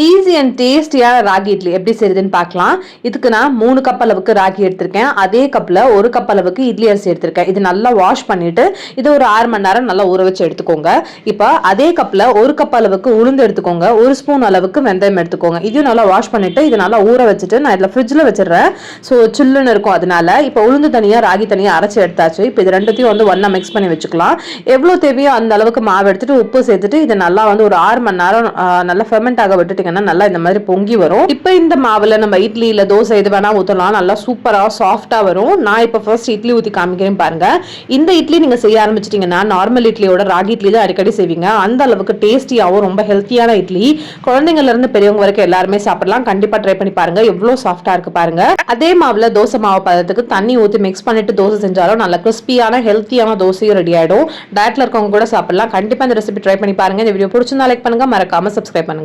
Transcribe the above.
Easy and டேஸ்டியான ராகி இட்லி எப்படி செய்யுதுன்னு பார்க்கலாம். இதுக்கு நான் 3 கப் அளவுக்கு ராகி எடுத்திருக்கேன். அதே கப்பில் 1 கப் அளவுக்கு இட்லி அரிசி எடுத்திருக்கேன். இது நல்லா வாஷ் பண்ணிட்டு இது ஒரு 6 மணி நேரம் நல்லா ஊற வச்சு எடுத்துக்கோங்க. இப்போ அதே கப்பில் 1 கப் அளவுக்கு உளுந்து எடுத்துக்கோங்க. 1 ஸ்பூன் அளவுக்கு வெந்தயம் எடுத்துக்கோங்க. இதையும் நல்லா வாஷ் பண்ணிட்டு இது நல்லா ஊற வச்சுட்டு நான் இதில் ஃப்ரிட்ஜில் வச்சிடுறேன். ஸோ சில்லுன்னு இருக்கும். அதனால இப்போ உளுந்து தனியாக ராகி தனியாக அரைச்சி எடுத்தாச்சு. இப்போ இது ரெண்டுத்தையும் வந்து ஒன்றா மிக்ஸ் பண்ணி வச்சுக்கலாம். எவ்வளோ தேவையோ அந்த அளவுக்கு மாவு எடுத்துட்டு உப்பு சேர்த்துட்டு இது நல்லா வந்து ஒரு 6 மணி நேரம் நல்லா ஃபெர்மெண்ட் ஆக விட்டுட்டு நல்லா இந்த மாதிரி பொங்கி வரும். இப்போ இந்த மாவுல நம்ம இட்லி இல்ல தோசை எது வேணா ஊத்தலாம். நல்லா சூப்பரா சாஃப்டா வரும். நான் இப்போ ஃபர்ஸ்ட் இட்லி ஊத்தி காமிக்கிறேன் பாருங்க. இந்த இட்லி நீங்க செய்ய ஆரம்பிச்சிட்டீங்கன்னா நார்மல் இட்லியோட ராகி இட்லி தான் அடிக்கடி செய்வீங்க. அந்த அளவுக்கு டேஸ்டியாவும் ரொம்ப ஹெல்த்தியான இட்லி. குழந்தைங்கள்ல இருந்து பெரியவங்க வரைக்கும் எல்லாருமே சாப்பிடலாம். கண்டிப்பா ட்ரை பண்ணி பாருங்க. எவ்வளவு சாஃப்டா இருக்கு பாருங்க. அதே மாவுல தோசை மாவு பதத்துக்கு தண்ணி ஊத்தி மிக்ஸ் பண்ணிட்டு தோசை செஞ்சாலும் நல்ல கிறிஸ்பியான ஹெல்த்தியான தோசையும் ரெடி ஆயிடும். டயட்ல இருக்கவங்க கூட சாப்பிடலாம். கண்டிப்பா இந்த ரெசிபி ட்ரை பண்ணி பாருங்க. இந்த வீடியோ பிடிச்சிருந்தா லைக் பண்ணுங்க, மறக்காம சப்ஸ்கிரைப் பண்ணுங்க.